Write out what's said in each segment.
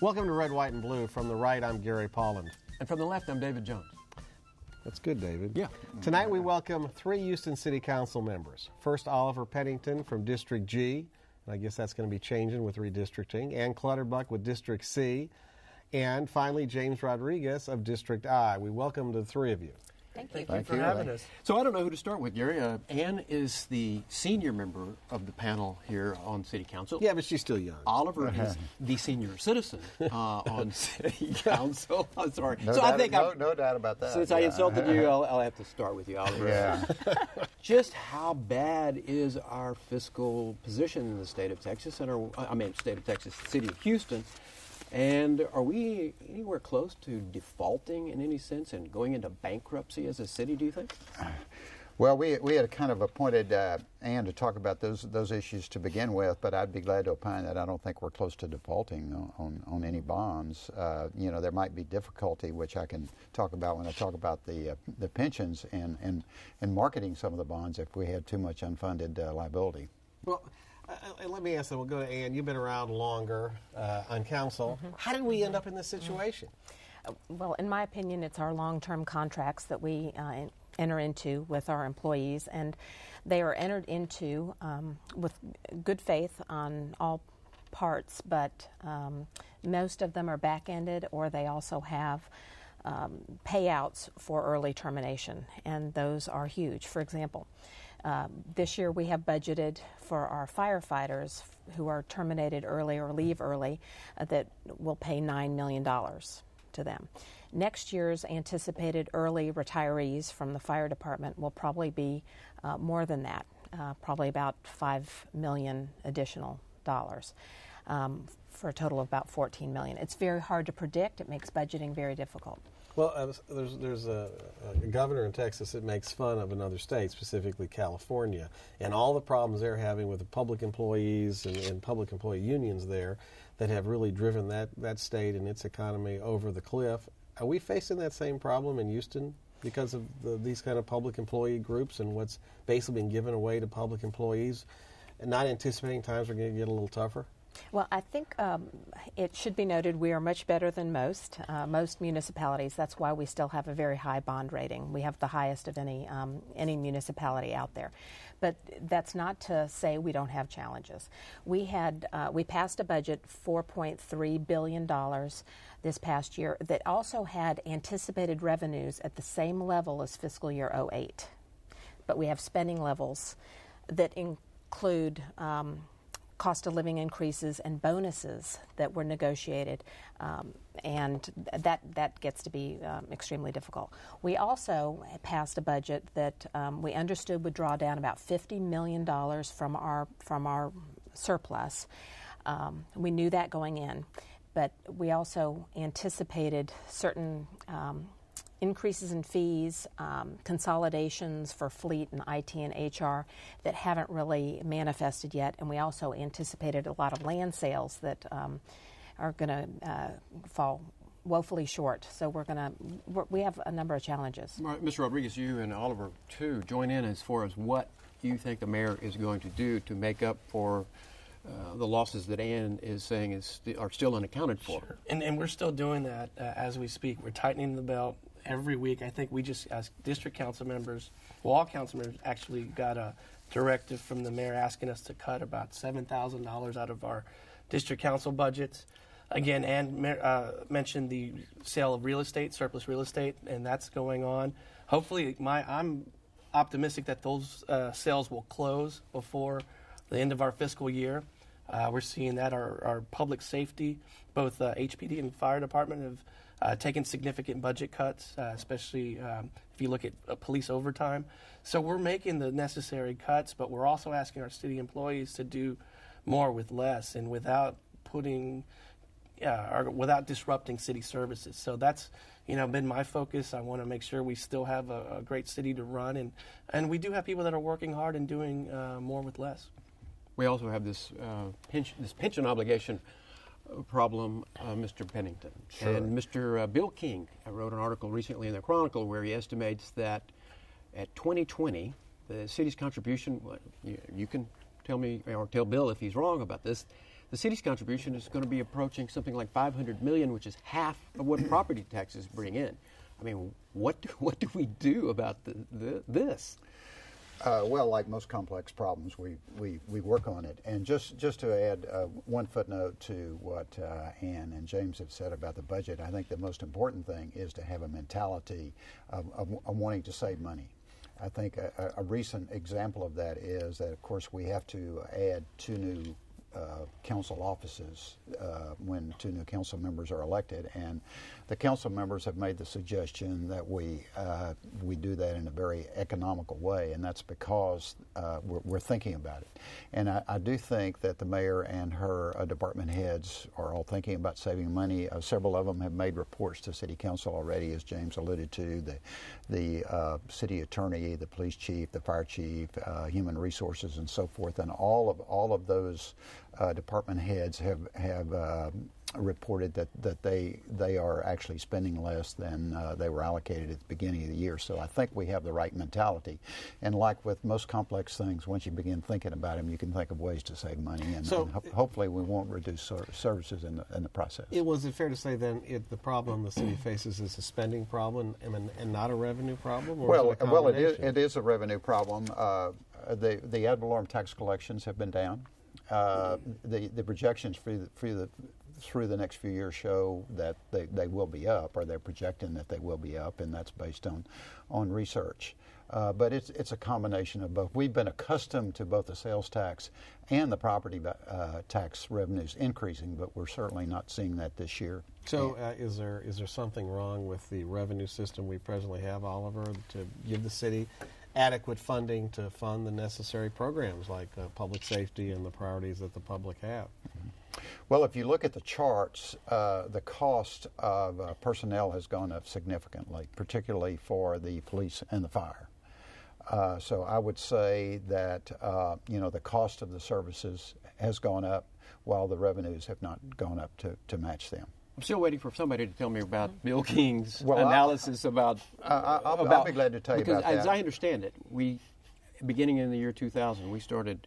Welcome to Red, White, and Blue. From the right, I'm Gary Polland. And from the left, I'm David Jones. That's good, David. Yeah. Tonight we welcome 3 Houston City Council members. First, Oliver Pennington from District G, and I guess that's going to be changing with redistricting, and Clutterbuck with District C, and finally James Rodriguez of District I. We welcome the 3 of you. Thank you for having us. So I don't know who to start with, Gary. Ann is the senior member of the panel here on City Council. Yeah, but she's still young. Oliver is the senior citizen on City Council. I'm sorry. No doubt about that. Since I insulted you, I'll have to start with you, Oliver. Yeah. Just how bad is our fiscal position in the state of Texas, state of Texas, City of Houston? And are we anywhere close to defaulting in any sense and going into bankruptcy as a city, do you think? Well, we had kind of appointed Ann to talk about those issues to begin with, but I'd be glad to opine that I don't think we're close to defaulting on any bonds. There might be difficulty, which I can talk about when I talk about the pensions and marketing some of the bonds if we had too much unfunded liability. Well, let me ask that. We'll go to Ann. You've been around longer on council. Mm-hmm. How did we end up in this situation? Well, in my opinion, it's our long-term contracts that we enter into with our employees, and they are entered into with good faith on all parts, but most of them are back-ended, or they also have payouts for early termination, and those are huge. For example, this year we have budgeted for our firefighters who are terminated early or leave early that will pay $9 million to them. Next year's anticipated early retirees from the fire department will probably be more than that, probably about $5 million additional dollars, for a total of about $14 million. It's very hard to predict. It makes budgeting very difficult. Well, there's a governor in Texas that makes fun of another state, specifically California, and all the problems they're having with the public employees and public employee unions there that have really driven that state and its economy over the cliff. Are we facing that same problem in Houston because of these kind of public employee groups and what's basically been given away to public employees, and not anticipating times are going to get a little tougher? Well, I think it should be noted we are much better than most municipalities. That's why we still have a very high bond rating. We have the highest of any municipality out there. But that's not to say we don't have challenges. We passed a budget, $4.3 billion this past year, that also had anticipated revenues at the same level as fiscal year 2008. But we have spending levels that include cost of living increases and bonuses that were negotiated, and that gets to be extremely difficult. We also passed a budget that we understood would draw down about $50 million from our surplus. We knew that going in, but we also anticipated certain increases in fees, consolidations for fleet and IT and HR that haven't really manifested yet, and we also anticipated a lot of land sales that are going to fall woefully short. So we have a number of challenges. Right, Mr. Rodriguez, you and Oliver too join in as far as what you think the mayor is going to do to make up for the losses that Ann is saying are still unaccounted for. Sure. And we're still doing that as we speak. We're tightening the belt every week. I think we just, as district council members, all council members actually got a directive from the mayor asking us to cut about $7,000 out of our district council budgets. Again, Ann mentioned the sale of real estate, surplus real estate, and that's going on. Hopefully, I'm optimistic that those sales will close before the end of our fiscal year. We're seeing that our public safety, both HPD and fire department, have taken significant budget cuts, especially if you look at police overtime. So we're making the necessary cuts, but we're also asking our city employees to do more with less and without without disrupting city services. So that's been my focus. I want to make sure we still have a great city to run, and we do have people that are working hard and doing more with less. We also have this pension obligation problem, Mr. Pennington. Sure. And Mr. Bill King wrote an article recently in the Chronicle where he estimates that at 2020, the city's contribution, you can tell me or tell Bill if he's wrong about this, the city's contribution is going to be approaching something like $500 million, which is half of what property taxes bring in. I mean, what do we do about this? Well, like most complex problems, we work on it. And just to add one footnote to what Ann and James have said about the budget, I think the most important thing is to have a mentality of wanting to save money. I think a recent example of that is that, of course, we have to add 2 new council offices when 2 new council members are elected, and the council members have made the suggestion that we do that in a very economical way, and that's because we're thinking about it. And I do think that the mayor and her department heads are all thinking about saving money. Several of them have made reports to city council already, as James alluded to. The city attorney, the police chief, the fire chief, human resources, and so forth, and all of those department heads have reported that they are actually spending less than they were allocated at the beginning of the year. So I think we have the right mentality. And like with most complex things, once you begin thinking about them, you can think of ways to save money. And, hopefully we won't reduce services in the process. Was it fair to say then the problem the city faces is a spending problem and not a revenue problem? Or it is a revenue problem. The ad valorem tax collections have been down. The projections through the next few years show that they will be up, or they're projecting that they will be up, and that's based on research. But it's a combination of both. We've been accustomed to both the sales tax and the property tax revenues increasing, but we're certainly not seeing that this year. So is there something wrong with the revenue system we presently have, Oliver, to give the city adequate funding to fund the necessary programs like public safety and the priorities that the public have? Mm-hmm. Well, if you look at the charts, the cost of personnel has gone up significantly, particularly for the police and the fire. So I would say that the cost of the services has gone up while the revenues have not gone up to match them. I'm still waiting for somebody to tell me about Bill King's analysis about. I'll be glad to tell you about that. As I understand it, beginning in the year 2000, we started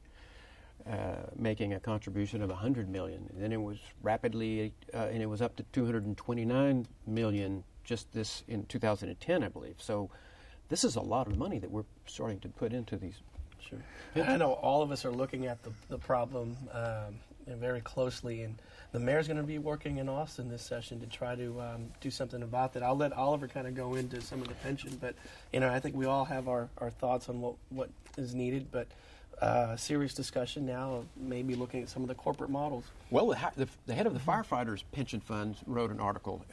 making a contribution of $100 million, and then it was rapidly, and it was up to $229 million just this in 2010, I believe. So this is a lot of money that we're starting to put into these. Sure. I know all of us are looking at the problem very closely, and the mayor's going to be working in Austin this session to try to do something about that. I'll let Oliver kind of go into some of the pension, but I think we all have our thoughts on what is needed, but serious discussion now of maybe looking at some of the corporate models. Well, the head of the firefighters pension fund wrote an article,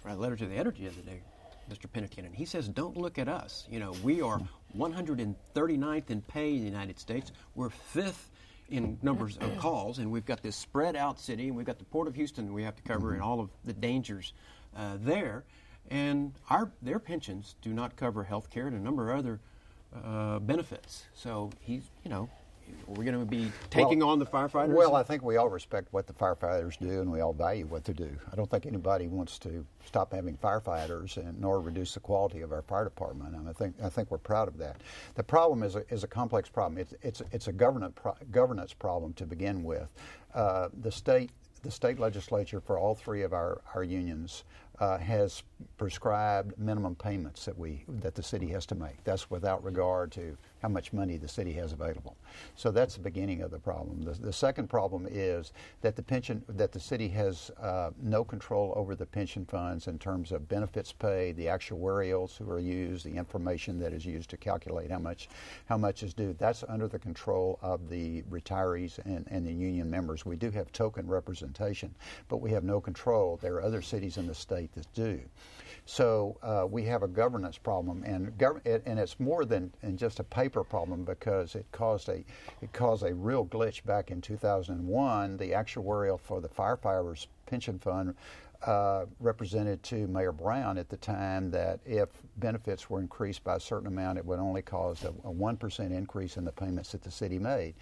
a letter to the editor the other day, Mr. Pennington, and he says, don't look at us. We are 139th in pay in the United States. We're 5th in numbers of calls, and we've got this spread out city, and we've got the Port of Houston we have to cover and all of the dangers there. And their pensions do not cover health care and a number of other benefits. So we're going to be taking on the firefighters? Well, I think we all respect what the firefighters do, and we all value what they do. I don't think anybody wants to stop having firefighters nor reduce the quality of our fire department. And I think we're proud of that. The problem is a complex problem. It's a governance problem to begin with. The state legislature for all 3 of our unions has prescribed minimum payments that the city has to make. That's without regard to how much money the city has available. So that's the beginning of the problem. The second problem is that the city has no control over the pension funds in terms of benefits paid, the actuarials who are used, the information that is used to calculate how much is due. That's under the control of the retirees and the union members. We do have token representation, but we have no control. There are other cities in the state that do. So we have a governance problem, and it's more than just a paper problem, because it caused a real glitch back in 2001. The actuarial for the firefighters pension fund represented to Mayor Brown at the time that if benefits were increased by a certain amount, it would only cause a 1% increase in the payments that the city made.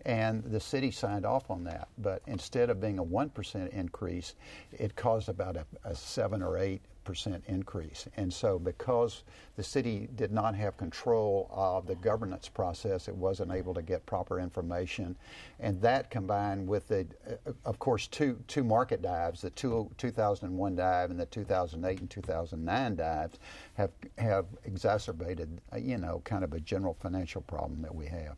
And the city signed off on that, but instead of being a 1% increase, it caused about a 7 or 8% 8% increase. And so because the city did not have control of the governance process, it wasn't able to get proper information. And that combined with the, of course, two market dives, the 2001 dive and the 2008 and 2009 dives have exacerbated, kind of a general financial problem that we have.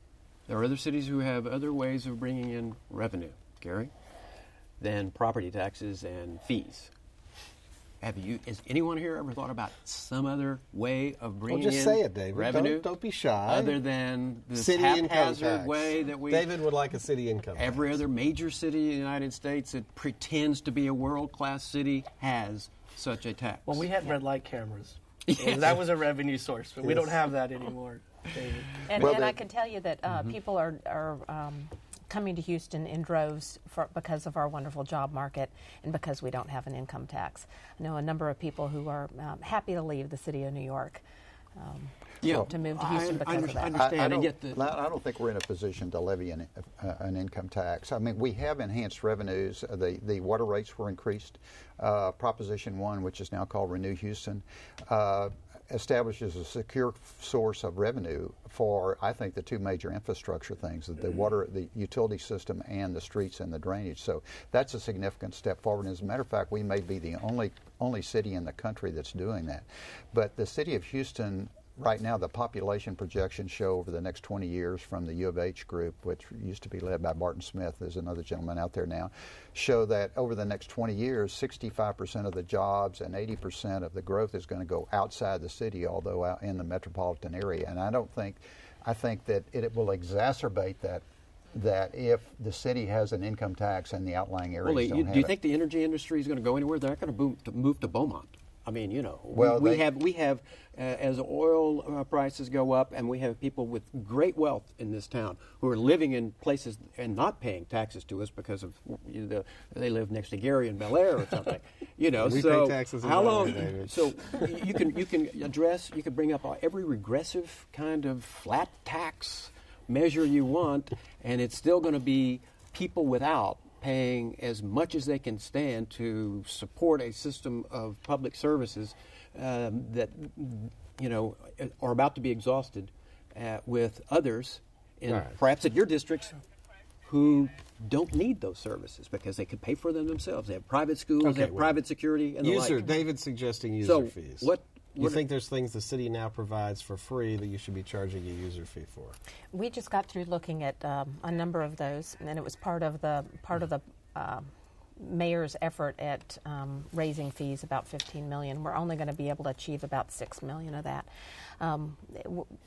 There are other cities who have other ways of bringing in revenue, Gary, than property taxes and fees. Has anyone here ever thought about some other way of bringing just in say it, David. revenue? Don't be shy. Other than this city income haphazard tax. way that we... David would like a city income Every tax. other major city in the United States that pretends to be a world-class city has such a tax. Well, we had red light cameras. And that was a revenue source, but we don't have that anymore, David. And I can tell you that people are coming to Houston in droves because of our wonderful job market and because we don't have an income tax. I know a number of people who are happy to leave the city of New York to move to Houston because of that. I understand. I don't think we're in a position to levy an income tax. I mean, we have enhanced revenues. The water rates were increased. Proposition 1, which is now called Renew Houston, establishes a secure source of revenue for, I think, the two major infrastructure things, the water, the utility system, and the streets and the drainage. So that's a significant step forward. And as a matter of fact, we may be the only city in the country that's doing that. But the city of Houston, right now, the population projections show over the next 20 years from the U of H group, which used to be led by Barton Smith, there's another gentleman out there now, show that over the next 20 years, 65% of the jobs and 80% of the growth is going to go outside the city, although out in the metropolitan area. And I think that it will exacerbate that if the city has an income tax and the outlying areas don't have it. Do you think the energy industry is going to go anywhere? They're not going to move to Beaumont. I mean, Well, we have as oil prices go up, and we have people with great wealth in this town who are living in places and not paying taxes to us because of they live next to Gary in Bel Air or something. We so pay taxes in how Bel Air, long? David. So you can bring up every regressive kind of flat tax measure you want, and it's still going to be people without paying as much as they can stand to support a system of public services that are about to be exhausted with others, perhaps at your districts, who don't need those services because they could pay for them themselves. They have private schools, they have private security, and the like. David's suggesting user fees. What you think there's things the city now provides for free that you should be charging a user fee for? We just got through looking at a number of those, and it was part of the mayor's effort at raising fees, about $15 million. We're only going to be able to achieve about $6 million of that.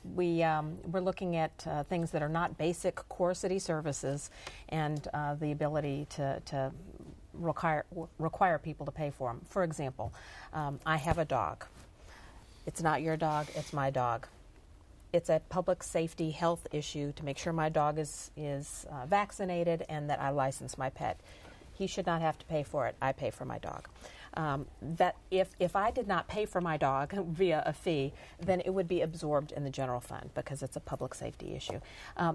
We're looking at things that are not basic core city services, and the ability to require people to pay for them. For example, I have a dog. It's not your dog, it's my dog. It's a public safety health issue to make sure my dog is vaccinated and that I license my pet. He should not have to pay for it. I pay for my dog. That if I did not pay for my dog via a fee, then it would be absorbed in the general fund because it's a public safety issue.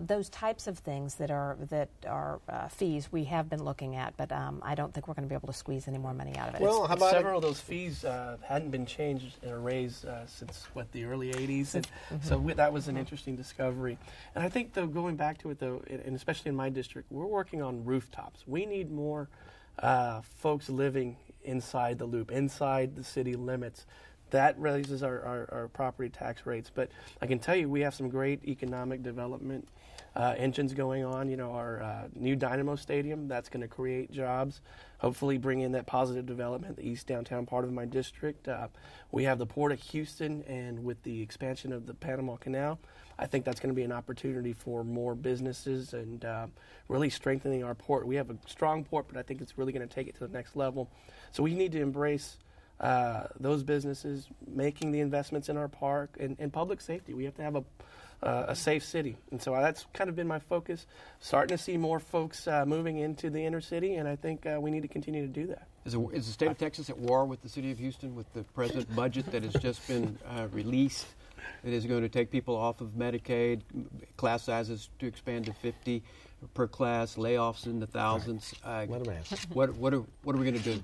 Those types of things that are fees we have been looking at, but I don't think we're going to be able to squeeze any more money out of it. Well, how about several of those fees hadn't been changed or raised since the early '80s, and so that was an interesting discovery. And I think, though, going back to it, though, and especially in my district, we're working on rooftops. We need more folks living inside the loop, inside the city limits. That raises our property tax rates. But I can tell you we have some great economic development engines going on. Our new Dynamo Stadium, that's going to create jobs, hopefully bring in that positive development, the east downtown part of my district. We have the Port of Houston, and with the expansion of the Panama Canal, I think that's going to be an opportunity for more businesses and really strengthening our port. We have a strong port, but I think it's really going to take it to the next level. So we need to embrace those businesses, making the investments in our park, and public safety. We have to have a safe city. And so that's kind of been my focus, starting to see more folks moving into the inner city, and I think we need to continue to do that. Is the state of Texas at war with the city of Houston, with the present budget that has just been released? It is going to take people off of Medicaid, class sizes to expand to 50. per class, layoffs in the thousands. Let him ask. What are we going to do?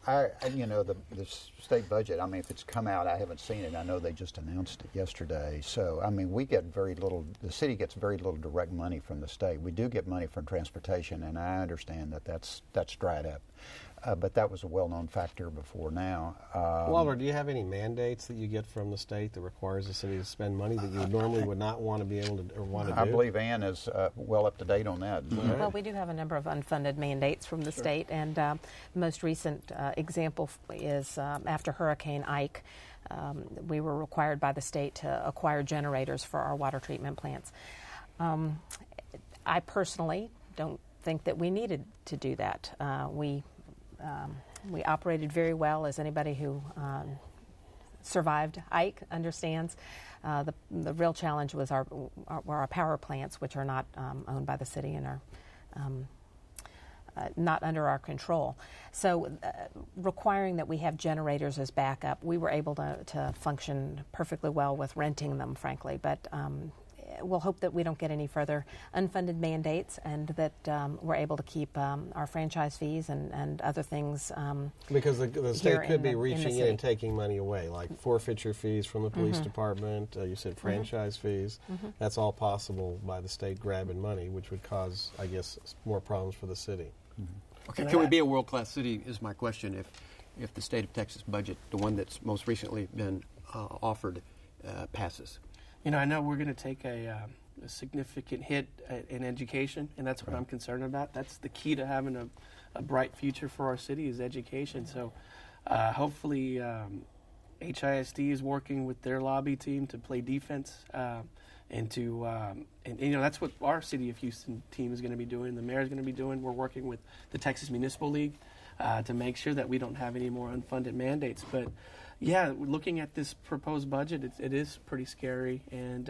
The state budget, I mean, if it's come out, I haven't seen it. I know they just announced it yesterday. So, I mean, we get very little, the city gets very little direct money from the state. We do get money from transportation, and I understand that that's dried up. But that was a well-known factor before now. Walter, do you have any mandates that you get from the state that requires the city to spend money that you normally would not want to be able to or want to do? I believe Ann is well up to date on that. Well, we do have a number of unfunded mandates from the state, and the most recent example is after Hurricane Ike. We were required by the state to acquire generators for our water treatment plants. I personally don't think that we needed to do that. We operated very well, as anybody who survived Ike understands. The real challenge was our power plants, which are not owned by the city and are not under our control. So requiring that we have generators as backup, we were able to function perfectly well with renting them, frankly. But we'll hope that we don't get any further unfunded mandates and that we're able to keep our franchise fees and other things. Because the state could be reaching in and taking money away, like forfeiture fees from the police department. You said franchise fees. That's all possible by the state grabbing money, which would cause, I guess, more problems for the city. Okay, can we be a world-class city is my question if the state of Texas budget, the one that's most recently been offered, passes. You know, I know we're going to take a significant hit in education, and that's what I'm concerned about. That's the key to having a bright future for our city is education. So hopefully HISD is working with their lobby team to play defense and you know, that's what our City of Houston team is going to be doing. The mayor is going to be doing. We're working with the Texas Municipal League to make sure that we don't have any more unfunded mandates. But yeah, looking at this proposed budget, it is pretty scary, and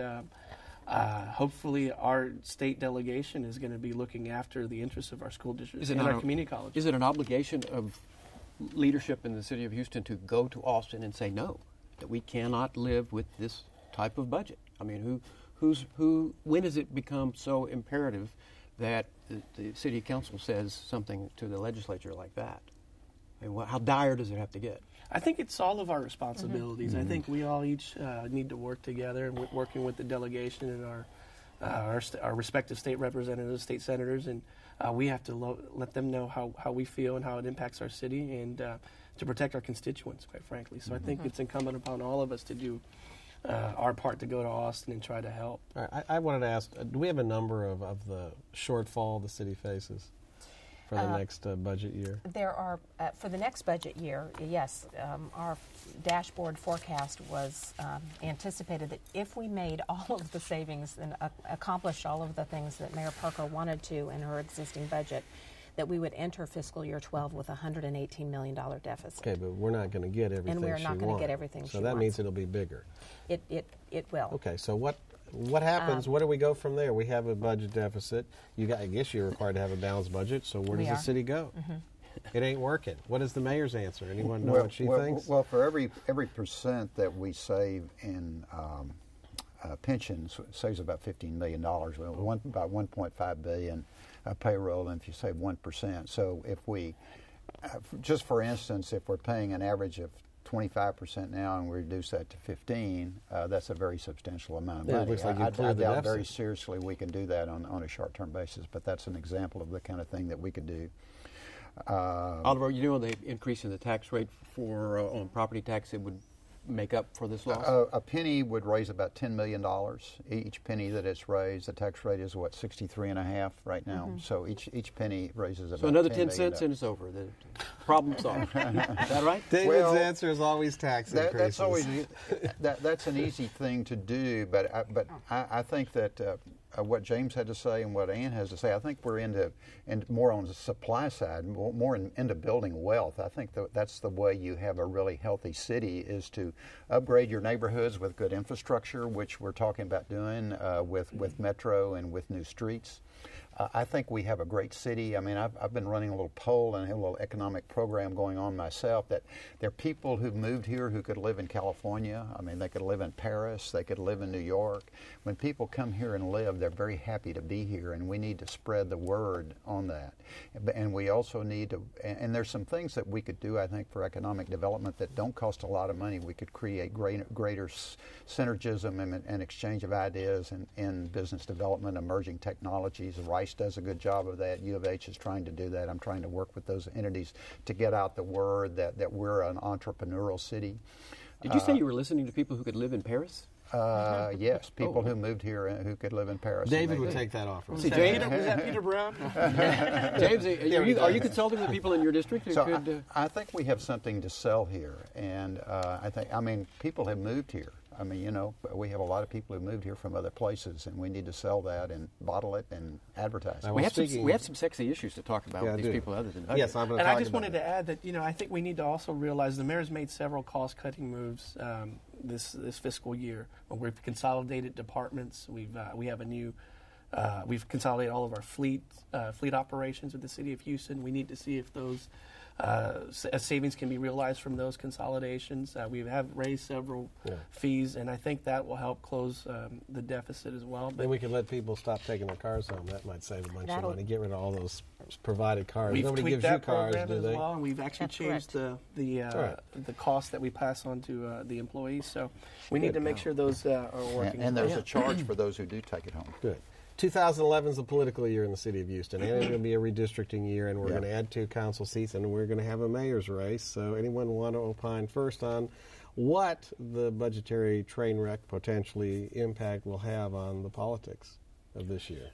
hopefully our state delegation is going to be looking after the interests of our school districts and our community colleges. Is it an obligation of leadership in the city of Houston to go to Austin and say no, that we cannot live with this type of budget? I mean, when does it become so imperative that the city council says something to the legislature like that? I mean, how dire does it have to get? I think it's all of our responsibilities. I think we all each need to work together, and working with the delegation and our respective state representatives, state senators, and we have to let them know how we feel and how it impacts our city, and to protect our constituents, quite frankly. So I think it's incumbent upon all of us to do our part to go to Austin and try to help. All right, I wanted to ask, do we have a number of the shortfall the city faces for the next budget year? There are, for the next budget year, yes, our dashboard forecast was anticipated that if we made all of the savings and accomplished all of the things that Mayor Parker wanted to in her existing budget, that we would enter fiscal year 12 with a $118 million deficit. Okay, but we're not going to get everything and we're not going to get everything she So that wants. means it'll be bigger. It will. Okay, so what happens? Where do we go from there? We have a budget deficit. I guess you're required to have a balanced budget. So where does the city go? It ain't working. What is the mayor's answer? Anyone know what she thinks? Well, for every percent that we save in pensions, saves about $15 million. About $1.5 billion payroll, and if you save 1%. So if we, just for instance, if we're paying an average of 25% now and we reduce that to 15, that's a very substantial amount of money. It looks like I the doubt very deficit. seriously we can do that on a short-term basis, but that's an example of the kind of thing that we could do. Oliver, you know the increase in the tax rate for on property tax, it would make up for this loss? A penny would raise about $10 million. Each penny that it's raised, the tax rate is 63.5 right now. So each penny raises about. So another 10 10 million cents and it's over. The problem solved. Is that right? David's answer is always tax increases. That's always that's an easy thing to do, but I think that what James had to say and what Ann has to say, I think we're into more on the supply side, more into building wealth. I think that's the way you have a really healthy city, is to upgrade your neighborhoods with good infrastructure, which we're talking about doing with Metro and with new streets. I think we have a great city. I mean, I've been running a little poll and I have a little economic program going on myself that there are people who've moved here who could live in California. I mean, they could live in Paris. They could live in New York. When people come here and live, they're very happy to be here, and we need to spread the word on that. And we also need to, and there's some things that we could do, I think, for economic development that don't cost a lot of money. We could create greater synergism and exchange of ideas in business development, emerging technologies. Rice does a good job of that. U of H is trying to do that. I'm trying to work with those entities to get out the word that we're an entrepreneurial city. Did you say you were listening to people who could live in Paris? Yes, people who moved here who could live in Paris. David would take that offer. See, James, Was that Peter Brown? James, are you consulting with people in your district who So could? I think we have something to sell here, and I mean, people have moved here. I mean, you know, we have a lot of people who moved here from other places, and we need to sell that and bottle it and advertise it. We have some sexy issues to talk about with these people other than budget. Yes, I'm going to And talk I just about wanted it. to add that, I think we need to also realize the mayor's made several cost-cutting moves this fiscal year. We've consolidated departments. We have a new. We've consolidated all of our fleet operations with the city of Houston. We need to see if those savings can be realized from those consolidations. We have raised several fees, and I think that will help close the deficit as well. Then we could let people stop taking their cars home. That might save a bunch of That'll- money. Get rid of all those provided cars. We've Nobody tweaked gives you that cars, program do as they? well, and we've actually That's changed correct. the cost that we pass on to the employees. So we need to make sure those are working. And there's a charge for those who do take it home. Good. 2011 is a political year in the city of Houston, and it's going to be a redistricting year, and we're going to add 2 council seats, and we're going to have a mayor's race. So anyone want to opine first on what the budgetary train wreck potentially impact will have on the politics of this year?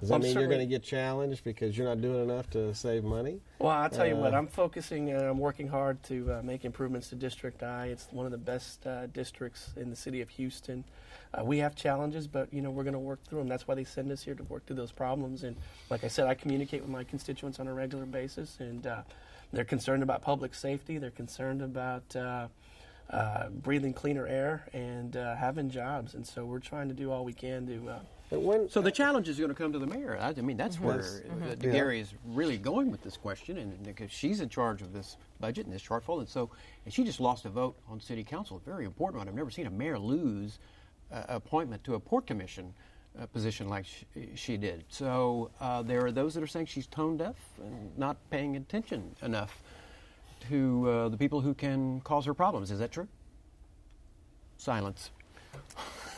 Does that Well, mean you're certainly- going to get challenged because you're not doing enough to save money? Well, I'll tell you what, I'm focusing and I'm working hard to make improvements to District I. It's one of the best districts in the city of Houston. We have challenges, but we're going to work through them. That's why they send us here to work through those problems. And like I said, I communicate with my constituents on a regular basis, and they're concerned about public safety. They're concerned about breathing cleaner air and having jobs. And so we're trying to do all we can to. So the challenge is going to come to the mayor. I mean, that's where Gary is really going with this question, and because she's in charge of this budget and this shortfall, and she just lost a vote on city council, a very important one. I've never seen a mayor lose appointment to a port commission position like she did. So there are those that are saying she's tone deaf and not paying attention enough to the people who can cause her problems. Is that true? Silence.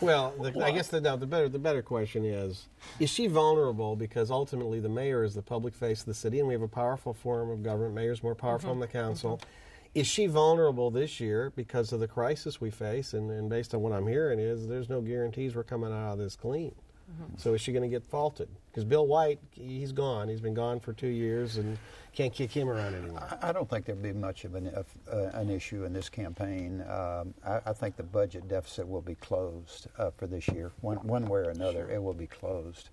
Well, I guess the better question is she vulnerable? Because ultimately the mayor is the public face of the city, and we have a powerful form of government. Mayor's more powerful than the council. Is she vulnerable this year because of the crisis we face? And based on what I'm hearing is there's no guarantees we're coming out of this clean. So is she going to get faulted? Because Bill White, he's gone. He's been gone for 2 years, and can't kick him around anymore. I don't think there'll be much of an issue in this campaign. I think the budget deficit will be closed for this year. One way or another, it will be closed.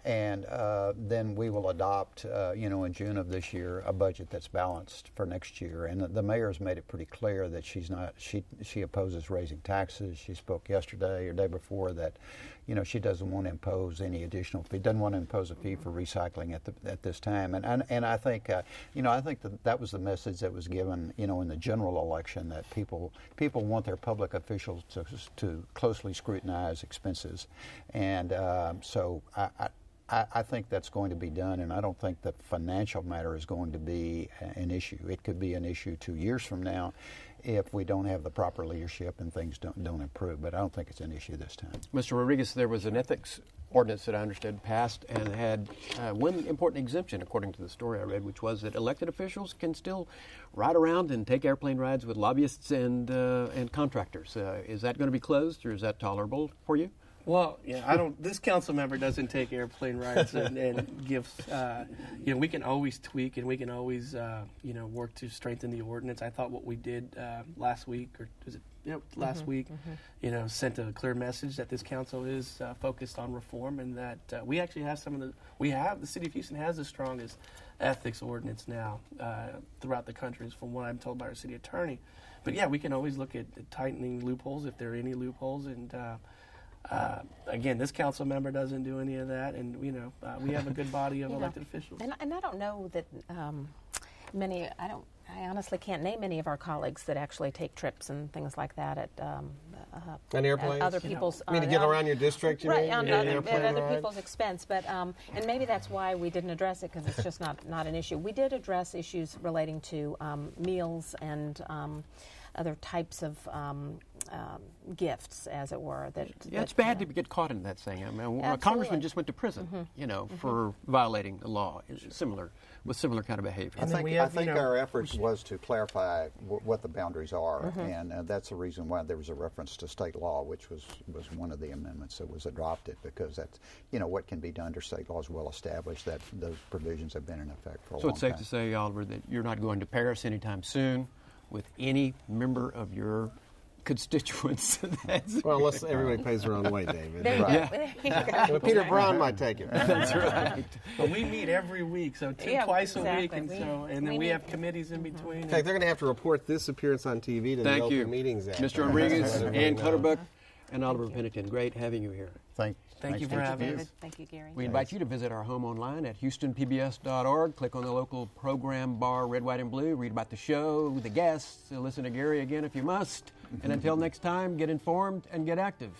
And then we will adopt, in June of this year, a budget that's balanced for next year. And the mayor's made it pretty clear that she opposes raising taxes. She spoke yesterday or day before that, she doesn't want to impose any additional fee. Doesn't want to impose a fee for recycling at this time. And I think, I think that was the message that was given, in the general election, that people want their public officials to closely scrutinize expenses. And so I think that's going to be done, and I don't think the financial matter is going to be an issue. It could be an issue 2 years from now if we don't have the proper leadership and things don't improve, but I don't think it's an issue this time. Mr. Rodriguez, there was an ethics ordinance that I understood passed and had one important exemption, according to the story I read, which was that elected officials can still ride around and take airplane rides with lobbyists and contractors. Is that going to be closed, or is that tolerable for you? Well, I don't. This council member doesn't take airplane rides and gives. We can always tweak and we can always, work to strengthen the ordinance. I thought what we did last week, or was it last week, sent a clear message that this council is focused on reform, and that we actually have the city of Houston has the strongest ethics ordinance now throughout the country, from what I'm told by our city attorney. But we can always look at tightening loopholes if there are any loopholes, and Again, this council member doesn't do any of that, and we have a good body of elected officials. And I don't know that many. I honestly can't name any of our colleagues that actually take trips and things like that at On airplanes? other people's. I mean, to get around your district, you right, mean? on Yeah, other, airplane at other ride? people's expense. But and maybe that's why we didn't address it, because it's just not an issue. We did address issues relating to meals and other types of gifts, as it were. It's bad to get caught in that thing. I mean, a congressman just went to prison, for violating the law, with similar kind of behavior. I think our efforts was to clarify what the boundaries are, and that's the reason why there was a reference to state law, which was one of the amendments that was adopted, because that's what can be done under state law is well established. That those provisions have been in effect for a long time. So it's safe to say, Oliver, that you're not going to Paris anytime soon with any member of your constituents. Well, unless everybody pays their own way, David. There you go. Yeah. There you go. Well, Peter Brown might take it. That's right. But we meet every week, so twice a week, exactly. and then we have committees in between. In fact, they're going to have to report this appearance on TV to the Thank Open you, Meetings Act. Mr. Rodriguez, Ann Clutterbuck, and Oliver Pennington. Great having you here. Thank you for having us. Thank you, Gary. We invite you to visit our home online at HoustonPBS.org. Click on the local program bar, red, white, and blue. Read about the show, the guests. Listen to Gary again if you must. And until next time, get informed and get active.